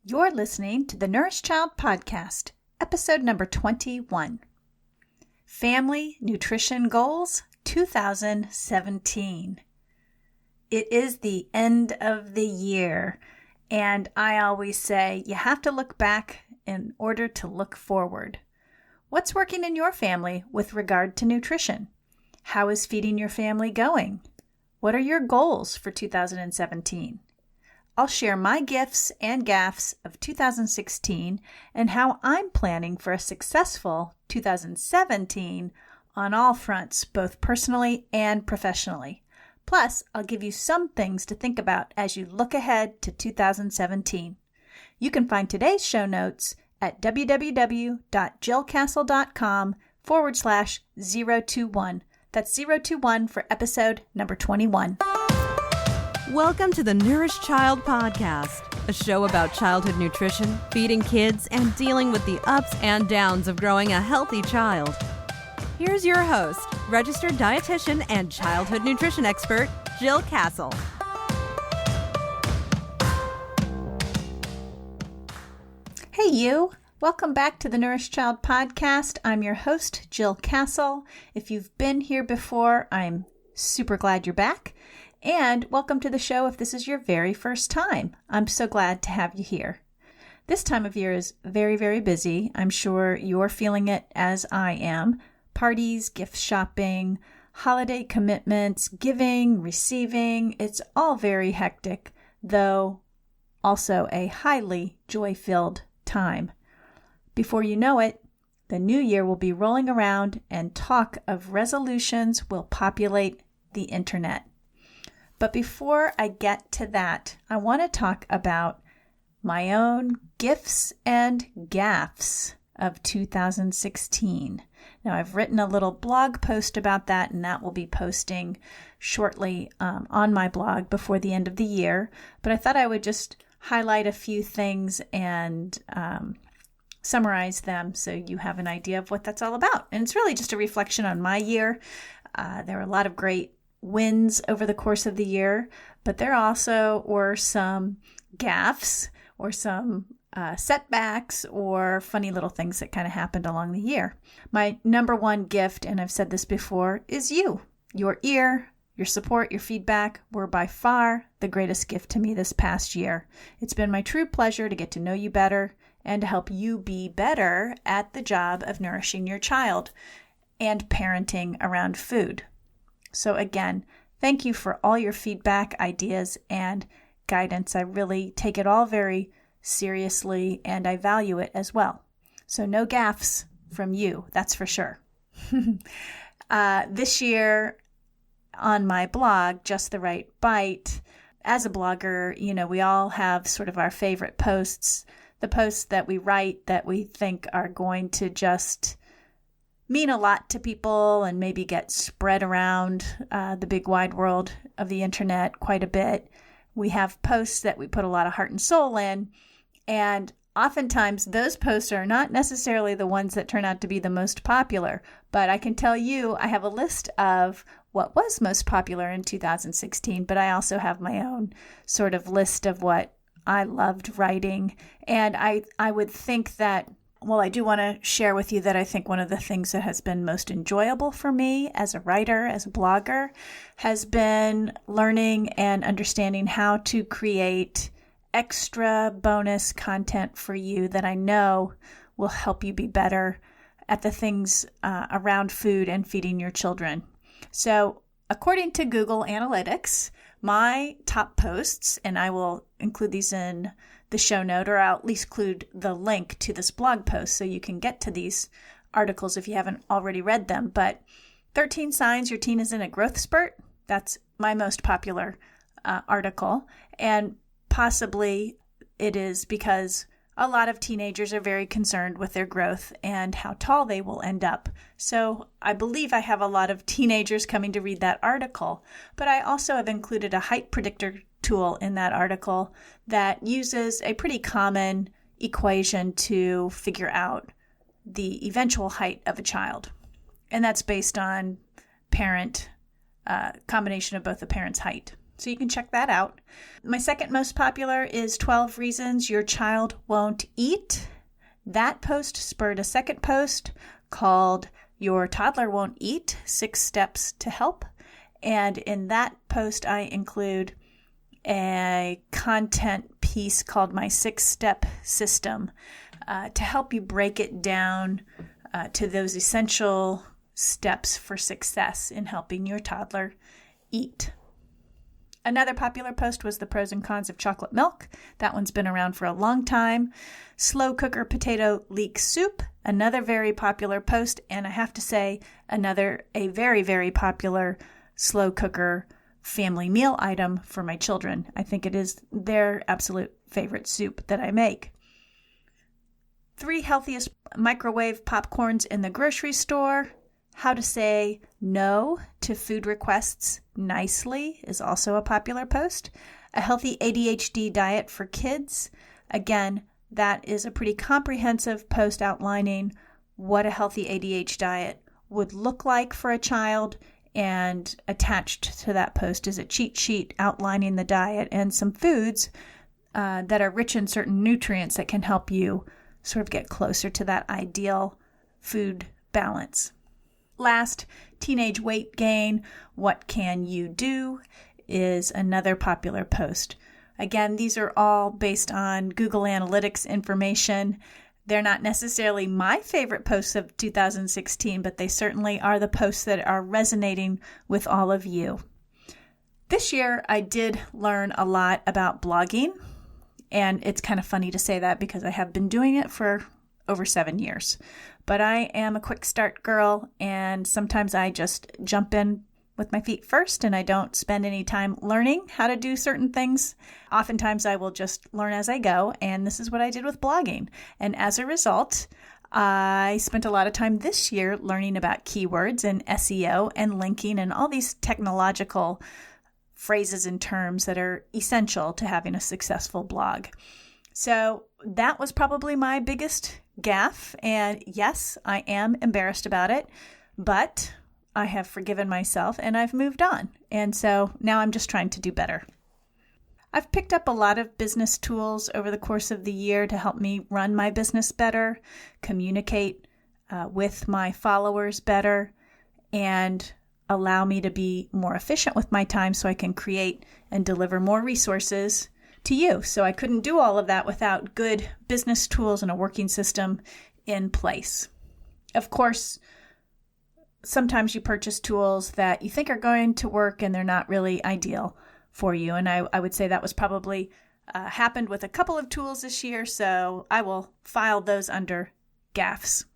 You're listening to the Nourished Child podcast, episode number 21, Family Nutrition Goals 2017. It is the end of the year, and I always say you have to look back in order to look forward. What's working in your family with regard to nutrition? How is feeding your family going? What are your goals for 2017? I'll share my gifts and gaffes of 2016 and how I'm planning for a successful 2017 on all fronts, both personally and professionally. Plus, I'll give you some things to think about as you look ahead to 2017. You can find today's show notes at www.jillcastle.com/021. That's 021 for episode number 21. Welcome to the Nourished Child podcast, a show about childhood nutrition, feeding kids, and dealing with the ups and downs of growing a healthy child. Here's your host, registered dietitian and childhood nutrition expert, Jill Castle. Hey you! Welcome back to the Nourished Child podcast. I'm your host, Jill Castle. If you've been here before, I'm super glad you're back. And welcome to the show if this is your very first time. I'm so glad to have you here. This time of year is very, very busy. I'm sure you're feeling it as I am. Parties, gift shopping, holiday commitments, giving, receiving. It's all very hectic, though also a highly joy-filled time. Before you know it, the new year will be rolling around and talk of resolutions will populate the internet. But before I get to that, I want to talk about my own gifts and gaffes of 2016. Now, I've written a little blog post about that, and that will be posting shortly on my blog before the end of the year. But I thought I would just highlight a few things and summarize them so you have an idea of what that's all about. And it's really just a reflection on my year. There were a lot of great wins over the course of the year, but there also were some gaffes or some setbacks or funny little things that kind of happened along the year. My number one gift, and I've said this before, is you. Your ear, your support, your feedback were by far the greatest gift to me this past year. It's been my true pleasure to get to know you better and to help you be better at the job of nourishing your child and parenting around food. So again, thank you for all your feedback, ideas, and guidance. I really take it all very seriously, and I value it as well. So no gaffes from you, that's for sure. This year on my blog, Just the Right Bite, as a blogger, we all have sort of our favorite posts, the posts that we write that we think are going to just mean a lot to people and maybe get spread around the big wide world of the internet quite a bit. We have posts that we put a lot of heart and soul in, and oftentimes those posts are not necessarily the ones that turn out to be the most popular, but I can tell you I have a list of what was most popular in 2016, but I also have my own sort of list of what I loved writing, and I would think that I do want to share with you that I think one of the things that has been most enjoyable for me as a writer, as a blogger, has been learning and understanding how to create extra bonus content for you that I know will help you be better at the things around food and feeding your children. So according to Google Analytics, my top posts, and I will include these in the show note, or I'll at least include the link to this blog post so you can get to these articles if you haven't already read them. But 13 Signs Your Teen is in a Growth Spurt, that's my most popular article. And possibly it is because a lot of teenagers are very concerned with their growth and how tall they will end up. So I believe I have a lot of teenagers coming to read that article, but I also have included a height predictor tool in that article that uses a pretty common equation to figure out the eventual height of a child. And that's based on combination of both the parent's height. So you can check that out. My second most popular is 12 Reasons Your Child Won't Eat. That post spurred a second post called Your Toddler Won't Eat, 6 Steps to Help. And in that post, I include a content piece called My 6-Step System to help you break it down to those essential steps for success in helping your toddler eat. Another popular post was the pros and cons of chocolate milk. That one's been around for a long time. Slow cooker potato leek soup, another very popular post, and I have to say, a very, very popular slow cooker family meal item for my children. I think it is their absolute favorite soup that I make. 3 healthiest microwave popcorns in the grocery store. How to say no to food requests nicely is also a popular post. A healthy ADHD diet for kids. Again, that is a pretty comprehensive post outlining what a healthy ADHD diet would look like for a child. And attached to that post is a cheat sheet outlining the diet and some foods that are rich in certain nutrients that can help you sort of get closer to that ideal food balance. Last, teenage weight gain, what can you do, is another popular post. Again, these are all based on Google Analytics information. They're not necessarily my favorite posts of 2016, but they certainly are the posts that are resonating with all of you. This year, I did learn a lot about blogging, and it's kind of funny to say that because I have been doing it for over 7 years. But I am a quick start girl, and sometimes I just jump in with my feet first, and I don't spend any time learning how to do certain things. Oftentimes I will just learn as I go, and this is what I did with blogging. And as a result, I spent a lot of time this year learning about keywords and SEO and linking and all these technological phrases and terms that are essential to having a successful blog. So that was probably my biggest gaffe, and yes, I am embarrassed about it, but I have forgiven myself and I've moved on. And so now I'm just trying to do better. I've picked up a lot of business tools over the course of the year to help me run my business better, communicate with my followers better, and allow me to be more efficient with my time so I can create and deliver more resources to you. So I couldn't do all of that without good business tools and a working system in place. Of course, sometimes you purchase tools that you think are going to work and they're not really ideal for you. And I would say that was probably happened with a couple of tools this year, so I will file those under gaffes.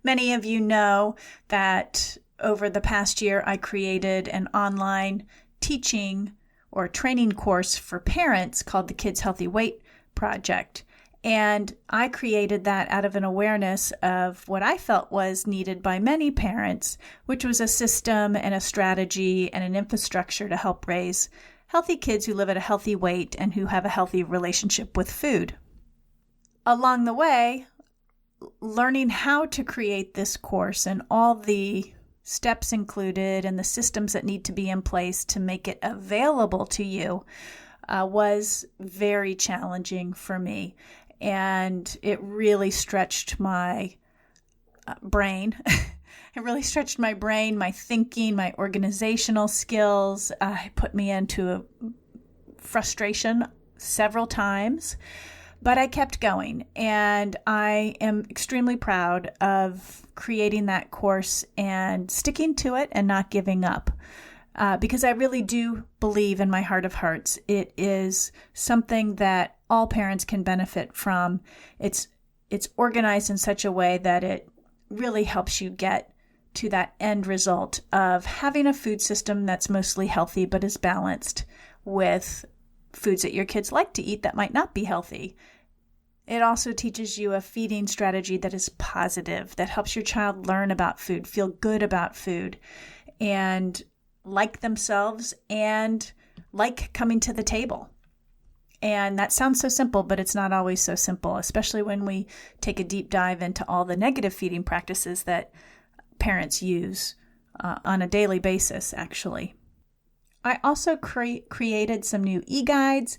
Many of you know that over the past year, I created an online teaching or training course for parents called the Kids Healthy Weight Project. And I created that out of an awareness of what I felt was needed by many parents, which was a system and a strategy and an infrastructure to help raise healthy kids who live at a healthy weight and who have a healthy relationship with food. Along the way, learning how to create this course and all the steps included and the systems that need to be in place to make it available to you was very challenging for me. And it really stretched my brain. It really stretched my brain, my thinking, my organizational skills. It put me into a frustration several times, but I kept going. And I am extremely proud of creating that course and sticking to it and not giving up. Because I really do believe in my heart of hearts, it is something that all parents can benefit from. It's organized in such a way that it really helps you get to that end result of having a food system that's mostly healthy but is balanced with foods that your kids like to eat that might not be healthy. It also teaches you a feeding strategy that is positive, that helps your child learn about food, feel good about food, and like themselves and like coming to the table. And that sounds so simple, but it's not always so simple, especially when we take a deep dive into all the negative feeding practices that parents use on a daily basis, actually. I also created some new e-guides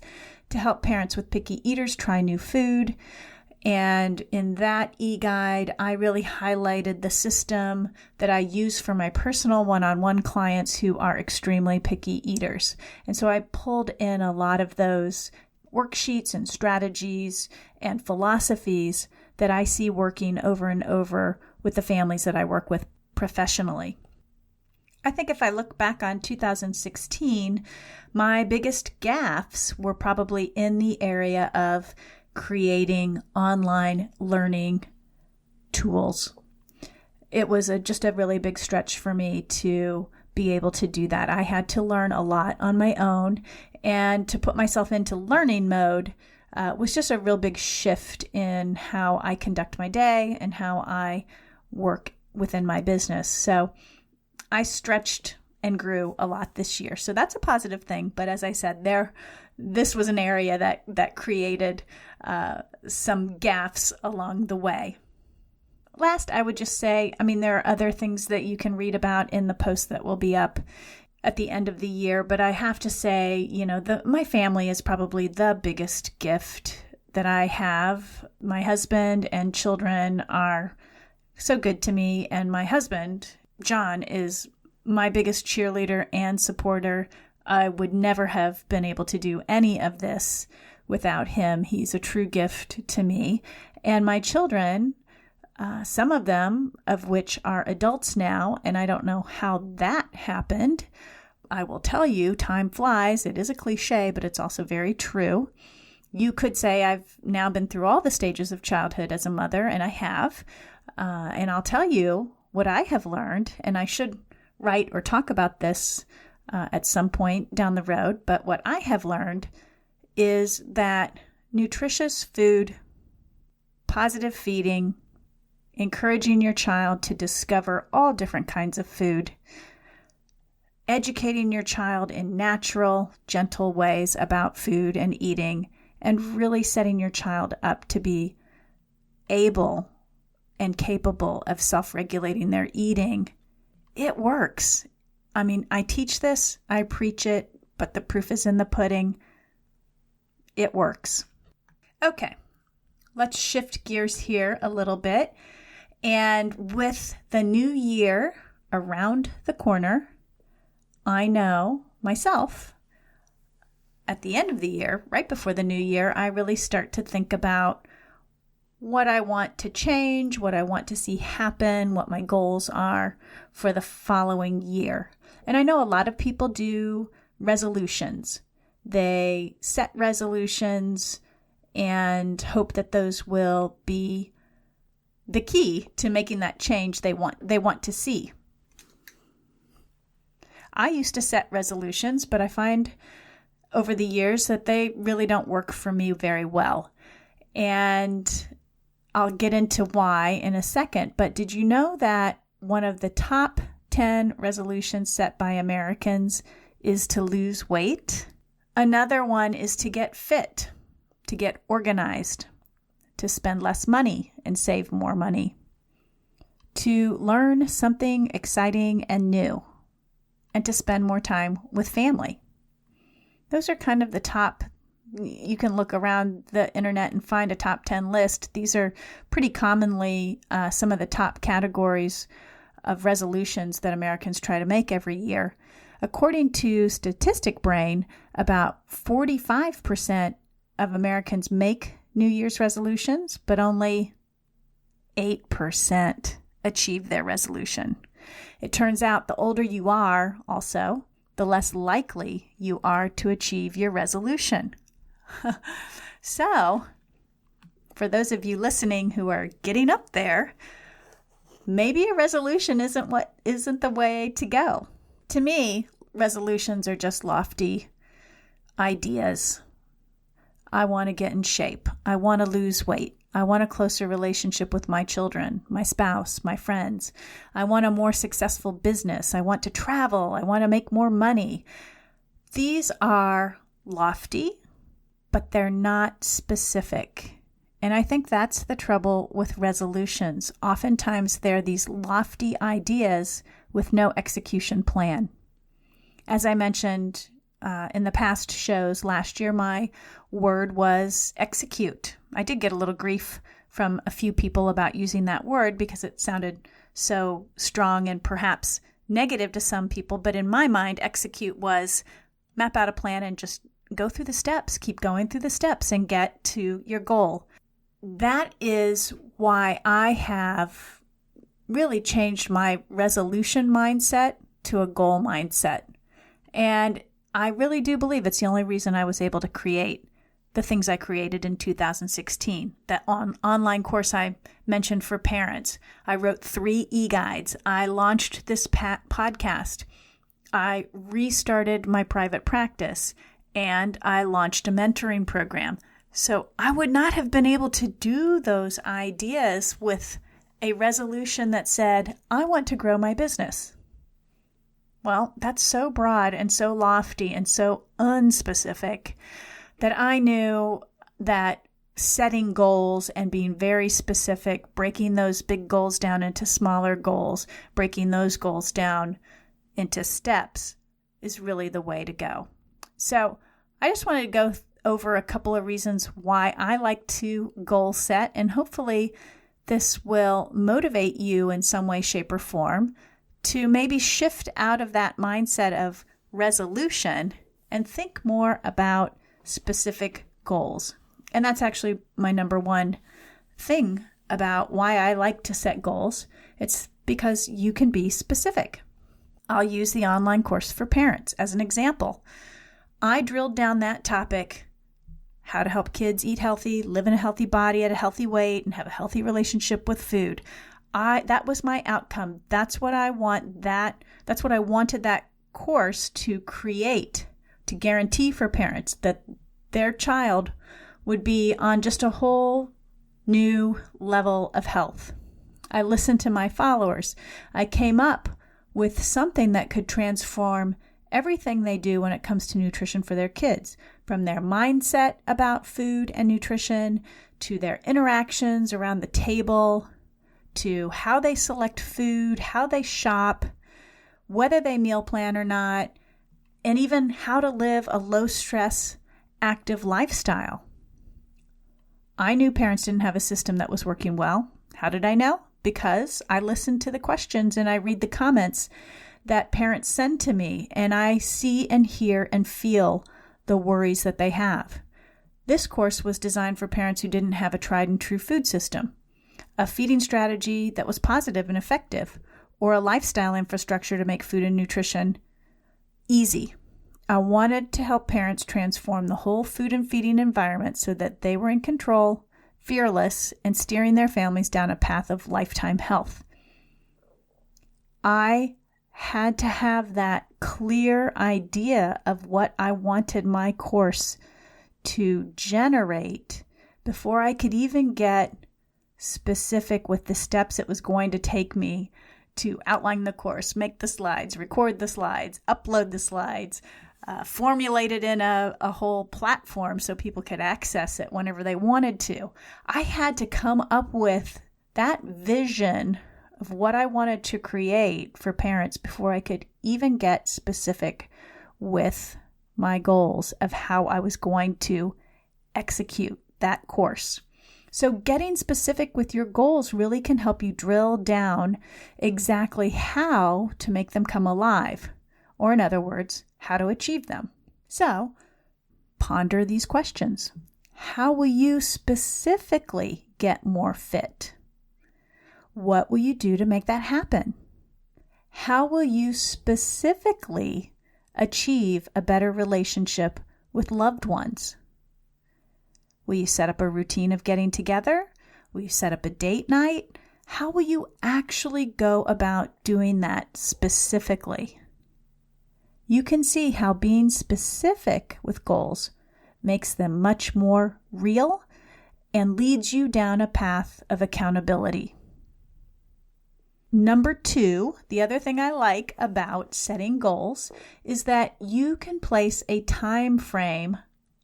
to help parents with picky eaters try new food. And in that e-guide, I really highlighted the system that I use for my personal one-on-one clients who are extremely picky eaters. And so I pulled in a lot of those worksheets and strategies and philosophies that I see working over and over with the families that I work with professionally. I think if I look back on 2016, my biggest gaffes were probably in the area of creating online learning tools. It was just a really big stretch for me to be able to do that. I had to learn a lot on my own, and to put myself into learning mode was just a real big shift in how I conduct my day and how I work within my business. So I stretched and grew a lot this year. So that's a positive thing. But as I said, this was an area that created some gaffes along the way. Last, I would just say, there are other things that you can read about in the post that will be up at the end of the year. But I have to say, my family is probably the biggest gift that I have. My husband and children are so good to me. And my husband, John, is my biggest cheerleader and supporter. I would never have been able to do any of this without him. He's a true gift to me. And my children, some of them of which are adults now, and I don't know how that happened. I will tell you, time flies. It is a cliche, but it's also very true. You could say I've now been through all the stages of childhood as a mother, and I have. And I'll tell you what I have learned, and I should write or talk about this at some point down the road, but what I have learned is that nutritious food, positive feeding, encouraging your child to discover all different kinds of food, educating your child in natural, gentle ways about food and eating, and really setting your child up to be able and capable of self-regulating their eating. It works. I teach this, I preach it, but the proof is in the pudding. It works. Okay, let's shift gears here a little bit. And with the new year around the corner, I know myself, at the end of the year, right before the new year, I really start to think about what I want to change, what I want to see happen, what my goals are for the following year. And I know a lot of people do resolutions. They set resolutions and hope that those will be the key to making that change they want to see. I used to set resolutions, but I find over the years that they really don't work for me very well. And I'll get into why in a second, but did you know that one of the top 10 resolutions set by Americans is to lose weight? Another one is to get fit, to get organized, to spend less money and save more money, to learn something exciting and new, and to spend more time with family. Those are kind of the top. You can look around the internet and find a top 10 list. These are pretty commonly some of the top categories of resolutions that Americans try to make every year. According to Statistic Brain, about 45% of Americans make New Year's resolutions, but only 8% achieve their resolution. It turns out the older you are, also, the less likely you are to achieve your resolution. So, for those of you listening who are getting up there, maybe a resolution isn't the way to go. To me, resolutions are just lofty ideas. I want to get in shape. I want to lose weight. I want a closer relationship with my children, my spouse, my friends. I want a more successful business. I want to travel. I want to make more money. These are lofty, but they're not specific. And I think that's the trouble with resolutions. Oftentimes, they're these lofty ideas with no execution plan. As I mentioned in the past shows last year, my word was execute. I did get a little grief from a few people about using that word because it sounded so strong and perhaps negative to some people. But in my mind, execute was map out a plan and just go through the steps, keep going through the steps and get to your goal. That is why I have really changed my resolution mindset to a goal mindset. And I really do believe it's the only reason I was able to create the things I created in 2016. That online course I mentioned for parents. I wrote 3 e-guides. I launched this podcast. I restarted my private practice. And I launched a mentoring program. So I would not have been able to do those ideas with a resolution that said, I want to grow my business. Well, that's so broad and so lofty and so unspecific that I knew that setting goals and being very specific, breaking those big goals down into smaller goals, breaking those goals down into steps is really the way to go. So I just wanted to go over a couple of reasons why I like to goal set, and hopefully this will motivate you in some way, shape, or form to maybe shift out of that mindset of resolution and think more about specific goals. And that's actually my number one thing about why I like to set goals. It's because you can be specific. I'll use the online course for parents as an example. I drilled down that topic, how to help kids eat healthy, live in a healthy body at a healthy weight, and have a healthy relationship with food. That was my outcome. That's what I want. That's what I wanted that course to create, to guarantee for parents that their child would be on just a whole new level of health. I listened to my followers. I came up with something that could transform everything they do when it comes to nutrition for their kids, from their mindset about food and nutrition, to their interactions around the table, to how they select food, how they shop, whether they meal plan or not, and even how to live a low-stress, active lifestyle. I knew parents didn't have a system that was working well. How did I know? Because I listen to the questions and I read the comments that parents send to me, and I see and hear and feel the worries that they have. This course was designed for parents who didn't have a tried and true food system, a feeding strategy that was positive and effective, or a lifestyle infrastructure to make food and nutrition easy. I wanted to help parents transform the whole food and feeding environment so that they were in control, fearless, and steering their families down a path of lifetime health. I had to have that clear idea of what I wanted my course to generate before I could even get specific with the steps it was going to take me to outline the course, make the slides, record the slides, upload the slides, formulate it in a whole platform so people could access it whenever they wanted to. I had to come up with that vision of what I wanted to create for parents before I could even get specific with my goals of how I was going to execute that course. So getting specific with your goals really can help you drill down exactly how to make them come alive, or in other words, how to achieve them. So ponder these questions. How will you specifically get more fit? What will you do to make that happen? How will you specifically achieve a better relationship with loved ones? Will you set up a routine of getting together? Will you set up a date night? How will you actually go about doing that specifically? You can see how being specific with goals makes them much more real and leads you down a path of accountability. Number 2, the other thing I like about setting goals is that you can place a time frame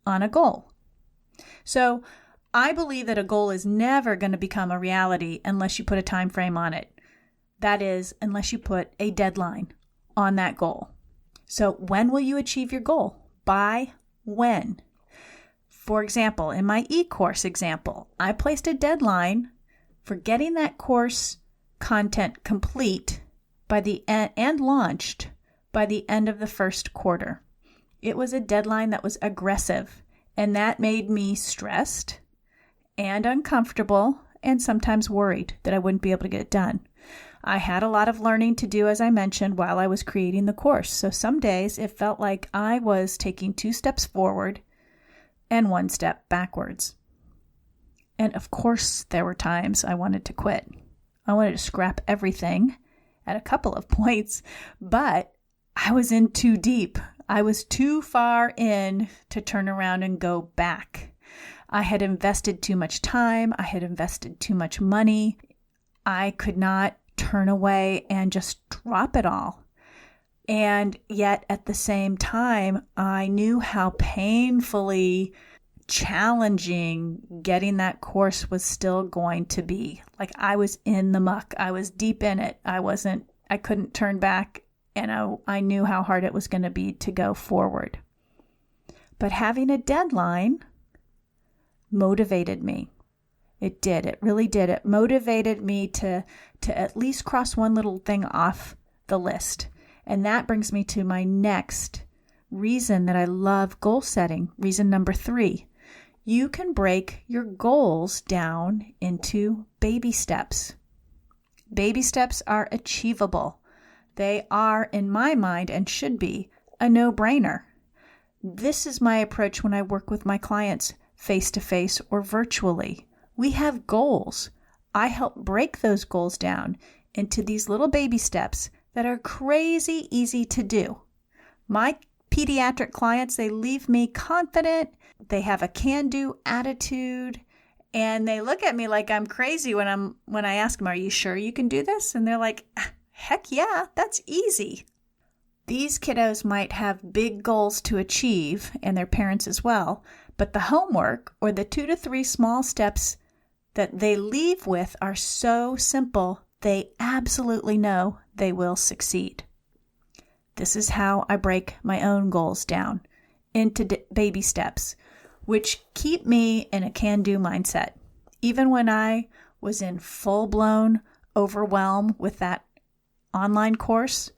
on a goal. So I believe that a goal is never going to become a reality unless you put a time frame on it. That is, unless you put a deadline on that goal. So when will you achieve your goal? By when? For example, in my e-course example, I placed a deadline for getting that course content complete by the end and launched by the end of the first quarter. It was a deadline that was aggressive, and that made me stressed and uncomfortable and sometimes worried that I wouldn't be able to get it done. I had a lot of learning to do, as I mentioned, while I was creating the course. So some days it felt like I was taking 2 steps forward and 1 step backwards. And of course, there were times I wanted to quit. I wanted to scrap everything at a couple of points, but I was in too deep. I was too far in to turn around and go back. I had invested too much time. I had invested too much money. I could not turn away and just drop it all. And yet at the same time, I knew how painfully challenging getting that course was still going to be. Like, I was in the muck. I was deep in it. I couldn't turn back, and I knew how hard it was going to be to go forward. But having a deadline motivated me. It did. It really did. It motivated me to at least cross one little thing off the list. And that brings me to my next reason that I love goal setting. Reason number 3. You can break your goals down into baby steps. Baby steps are achievable. They are, in my mind, and should be, a no-brainer. This is my approach when I work with my clients face-to-face or virtually. We have goals. I help break those goals down into these little baby steps that are crazy easy to do. My pediatric clients, they leave me confident. They have a can-do attitude, and they look at me like I'm crazy when I ask them, "Are you sure you can do this?" And they're like, "Heck yeah, that's easy." These kiddos might have big goals to achieve, and their parents as well, but the homework or the 2 to 3 small steps that they leave with are so simple, they absolutely know they will succeed. This is how I break my own goals down into baby steps, which keep me in a can-do mindset. Even when I was in full-blown overwhelm with that online course,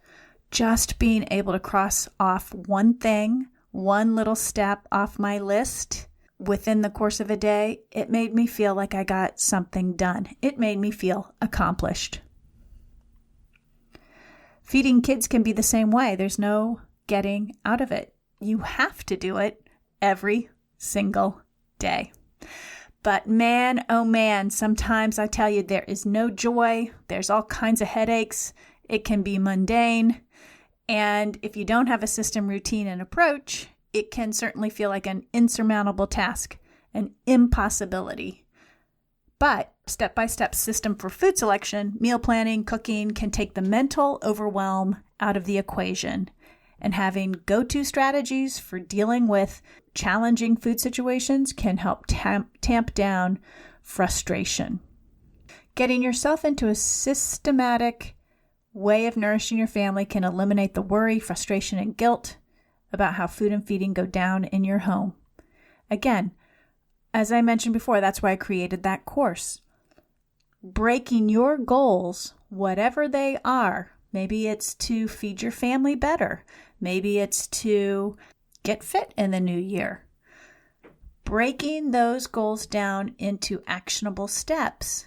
just being able to cross off one thing, one little step off my list within the course of a day, it made me feel like I got something done. It made me feel accomplished. Feeding kids can be the same way. There's no getting out of it. You have to do it every single day. But man, oh man, sometimes I tell you there is no joy. There's all kinds of headaches. It can be mundane. And if you don't have a system, routine, and approach, it can certainly feel like an insurmountable task, an impossibility. But step-by-step system for food selection, meal planning, cooking can take the mental overwhelm out of the equation. And having go-to strategies for dealing with challenging food situations can help tamp down frustration. Getting yourself into a systematic way of nourishing your family can eliminate the worry, frustration, and guilt about how food and feeding go down in your home. Again, as I mentioned before, that's why I created that course. Breaking your goals, whatever they are, maybe it's to feed your family better. Maybe it's to get fit in the new year. Breaking those goals down into actionable steps.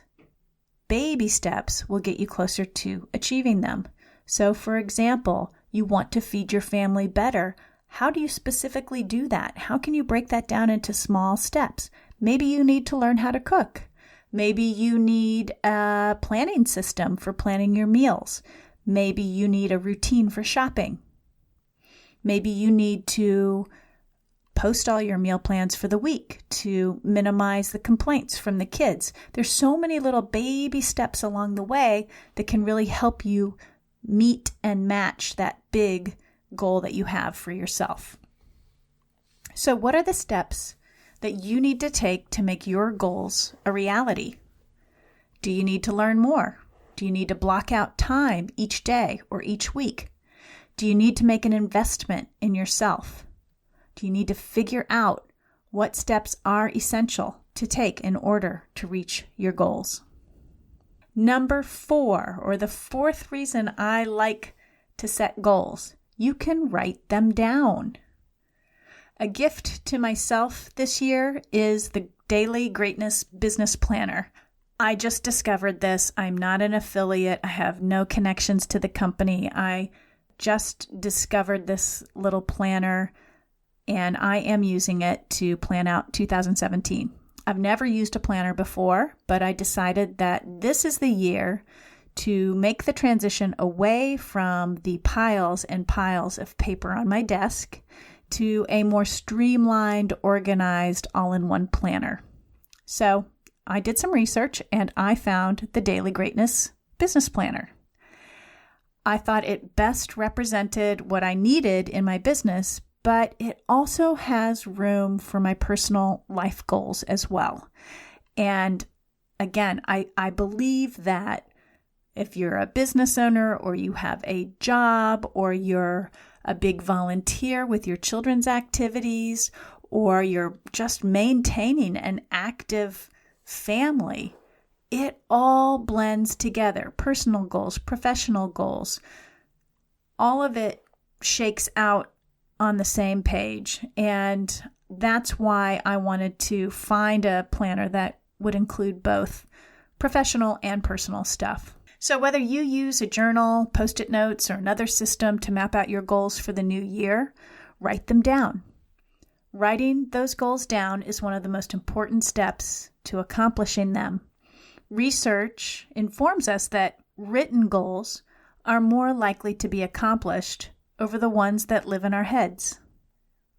Baby steps will get you closer to achieving them. So, for example, you want to feed your family better. How do you specifically do that? How can you break that down into small steps? Maybe you need to learn how to cook. Maybe you need a planning system for planning your meals. Maybe you need a routine for shopping. Maybe you need to post all your meal plans for the week to minimize the complaints from the kids. There's so many little baby steps along the way that can really help you meet and match that big goal that you have for yourself. So what are the steps that you need to take to make your goals a reality? Do you need to learn more? Do you need to block out time each day or each week? Do you need to make an investment in yourself? Do you need to figure out what steps are essential to take in order to reach your goals? Number 4, or the 4th reason I like to set goals, you can write them down. A gift to myself this year is the Daily Greatness Business Planner. I just discovered this. I'm not an affiliate. I have no connections to the company. I just discovered this little planner, and I am using it to plan out 2017. I've never used a planner before, but I decided that this is the year to make the transition away from the piles and piles of paper on my desk to a more streamlined, organized, all-in-one planner. So I did some research and I found the Daily Greatness Business Planner. I thought it best represented what I needed in my business, but it also has room for my personal life goals as well. And again, I believe that if you're a business owner or you have a job or you're a big volunteer with your children's activities or you're just maintaining an active family, it all blends together. Personal goals, professional goals, all of it shakes out on the same page. And that's why I wanted to find a planner that would include both professional and personal stuff. So whether you use a journal, Post-it notes, or another system to map out your goals for the new year, write them down. Writing those goals down is one of the most important steps to accomplishing them. Research informs us that written goals are more likely to be accomplished over the ones that live in our heads.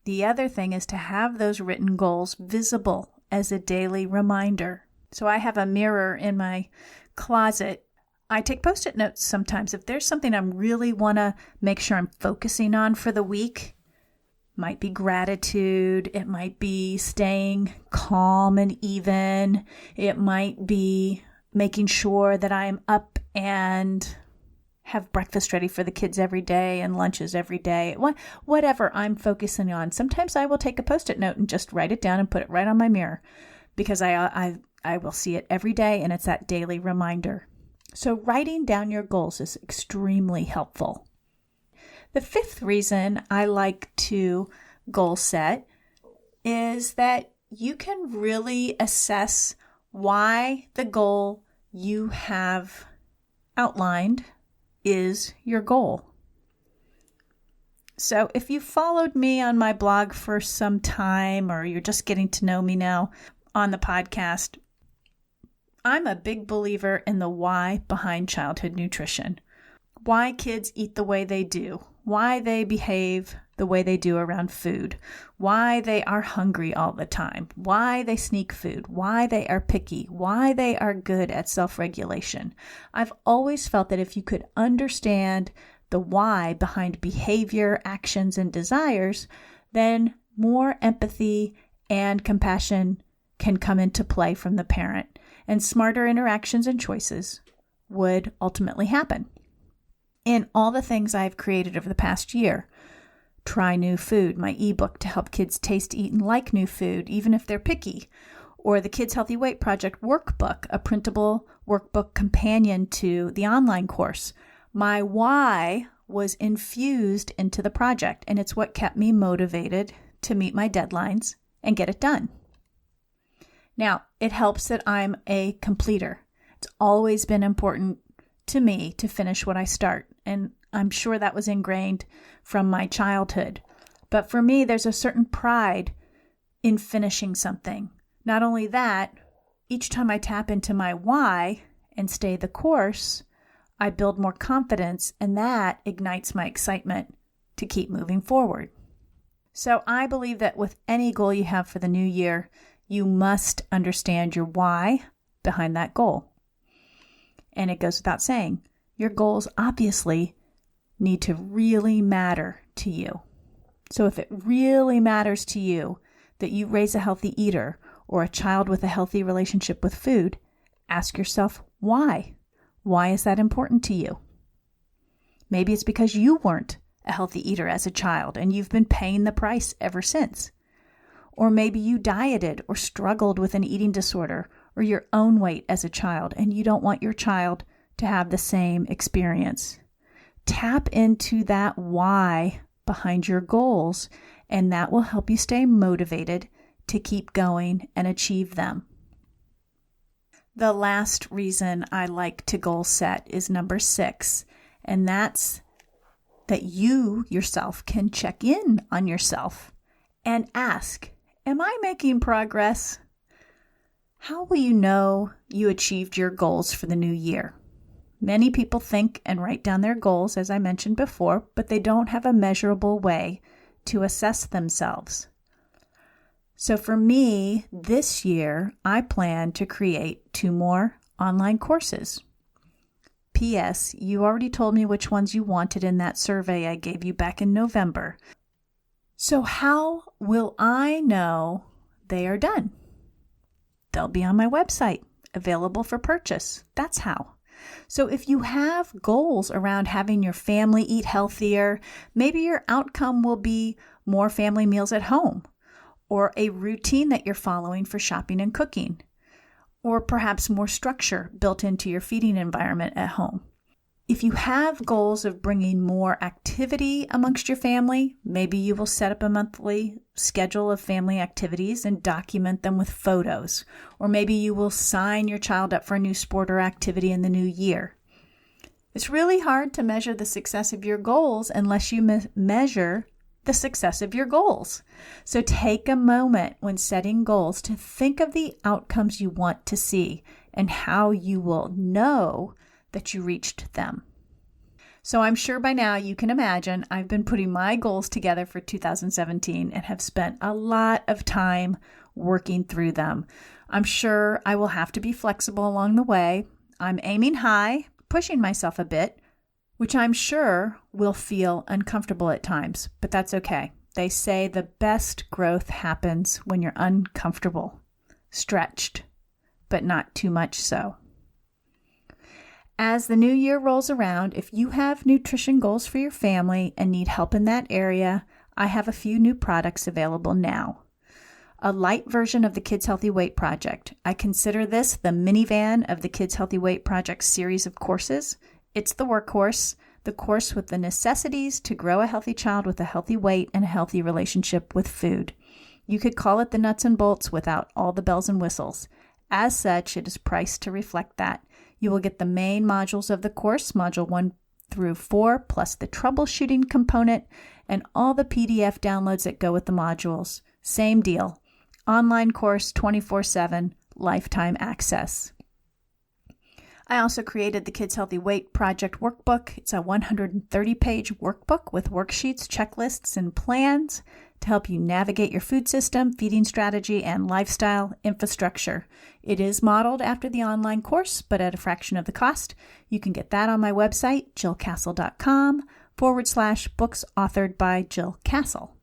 The other thing is to have those written goals visible as a daily reminder. So I have a mirror in my closet. I take Post-it notes sometimes. If there's something I really want to make sure I'm focusing on for the week, might be gratitude, it might be staying calm and even, it might be making sure that I'm up and have breakfast ready for the kids every day and lunches every day, whatever I'm focusing on. Sometimes I will take a Post-it note and just write it down and put it right on my mirror because I will see it every day and it's that daily reminder. So writing down your goals is extremely helpful. The 5th reason I like to goal set is that you can really assess why the goal you have outlined is your goal. So if you followed me on my blog for some time or you're just getting to know me now on the podcast, I'm a big believer in the why behind childhood nutrition. Why kids eat the way they do, why they behave the way they do around food, why they are hungry all the time, why they sneak food, why they are picky, why they are good at self-regulation. I've always felt that if you could understand the why behind behavior, actions, and desires, then more empathy and compassion can come into play from the parent, and smarter interactions and choices would ultimately happen. In all the things I've created over the past year, Try New Food, my ebook to help kids taste, eat, and like new food, even if they're picky, or the Kids Healthy Weight Project workbook, a printable workbook companion to the online course. My why was infused into the project, and it's what kept me motivated to meet my deadlines and get it done. Now, it helps that I'm a completer. It's always been important to me to finish what I start, and I'm sure that was ingrained from my childhood. But for me, there's a certain pride in finishing something. Not only that, each time I tap into my why and stay the course, I build more confidence, and that ignites my excitement to keep moving forward. So I believe that with any goal you have for the new year, you must understand your why behind that goal. And it goes without saying, your goals obviously need to really matter to you. So if it really matters to you that you raise a healthy eater or a child with a healthy relationship with food, ask yourself why. Why is that important to you? Maybe it's because you weren't a healthy eater as a child, and you've been paying the price ever since. Or maybe you dieted or struggled with an eating disorder or your own weight as a child, and you don't want your child to have the same experience. Tap into that why behind your goals, and that will help you stay motivated to keep going and achieve them. The last reason I like to goal set is number 6, and that's that you yourself can check in on yourself and ask, am I making progress? How will you know you achieved your goals for the new year? Many people think and write down their goals, as I mentioned before, but they don't have a measurable way to assess themselves. So for me, this year, I plan to create 2 more online courses. P.S. You already told me which ones you wanted in that survey I gave you back in November. So how will I know they are done? They'll be on my website, available for purchase. That's how. So if you have goals around having your family eat healthier, maybe your outcome will be more family meals at home, or a routine that you're following for shopping and cooking, or perhaps more structure built into your feeding environment at home. If you have goals of bringing more activity amongst your family, maybe you will set up a monthly schedule of family activities and document them with photos. Or maybe you will sign your child up for a new sport or activity in the new year. It's really hard to measure the success of your goals unless you measure the success of your goals. So take a moment when setting goals to think of the outcomes you want to see and how you will know that you reached them. So I'm sure by now you can imagine I've been putting my goals together for 2017 and have spent a lot of time working through them. I'm sure I will have to be flexible along the way. I'm aiming high, pushing myself a bit, which I'm sure will feel uncomfortable at times, but that's okay. They say the best growth happens when you're uncomfortable, stretched, but not too much so. As the new year rolls around, if you have nutrition goals for your family and need help in that area, I have a few new products available now. A light version of the Kids Healthy Weight Project. I consider this the minivan of the Kids Healthy Weight Project series of courses. It's the workhorse, the course with the necessities to grow a healthy child with a healthy weight and a healthy relationship with food. You could call it the nuts and bolts without all the bells and whistles. As such, it is priced to reflect that. You will get the main modules of the course, Module 1 through 4, plus the troubleshooting component and all the PDF downloads that go with the modules. Same deal. Online course, 24/7, lifetime access. I also created the Kids Healthy Weight Project Workbook. It's a 130-page workbook with worksheets, checklists, and plans to help you navigate your food system, feeding strategy, and lifestyle infrastructure. It is modeled after the online course, but at a fraction of the cost. You can get that on my website, jillcastle.com/books authored by Jill Castle.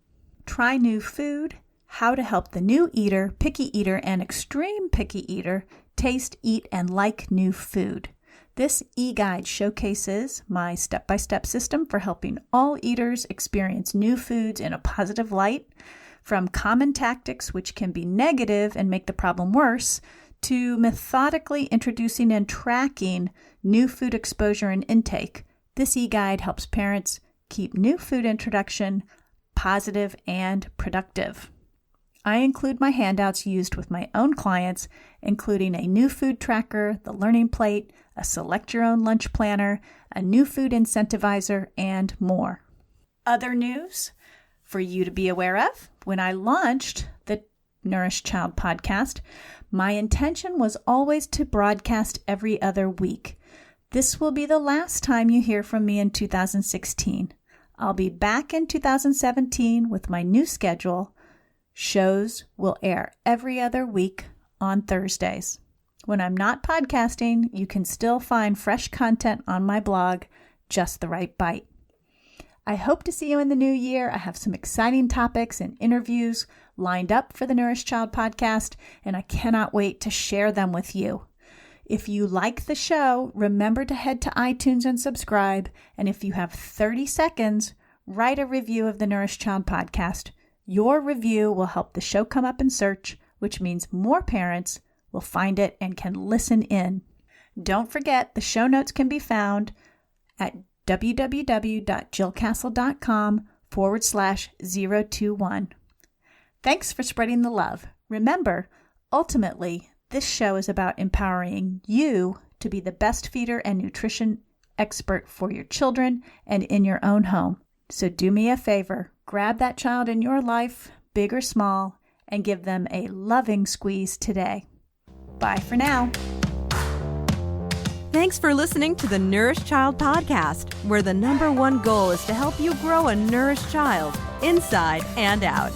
Try new food, how to help the new eater, picky eater, and extreme picky eater taste, eat, and like new food. This e-guide showcases my step-by-step system for helping all eaters experience new foods in a positive light, from common tactics which can be negative and make the problem worse, to methodically introducing and tracking new food exposure and intake. This e-guide helps parents keep new food introduction positive and productive. I include my handouts used with my own clients, including a new food tracker, the learning plate, a select your own lunch planner, a new food incentivizer, and more. Other news for you to be aware of: when I launched the Nourished Child podcast, my intention was always to broadcast every other week. This will be the last time you hear from me in 2016. I'll be back in 2017 with my new schedule. Shows will air every other week on Thursdays. When I'm not podcasting, you can still find fresh content on my blog, Just the Right Bite. I hope to see you in the new year. I have some exciting topics and interviews lined up for the Nourished Child podcast, and I cannot wait to share them with you. If you like the show, remember to head to iTunes and subscribe. And if you have 30 seconds, write a review of the Nourished Child podcast. Your review will help the show come up in search, which means more parents will find it and can listen in. Don't forget, the show notes can be found at www.jillcastle.com/021. Thanks for spreading the love. Remember, ultimately, this show is about empowering you to be the best feeder and nutrition expert for your children and in your own home. So do me a favor, grab that child in your life, big or small, and give them a loving squeeze today. Bye for now. Thanks for listening to the Nourished Child podcast, where the #1 goal is to help you grow a nourished child inside and out.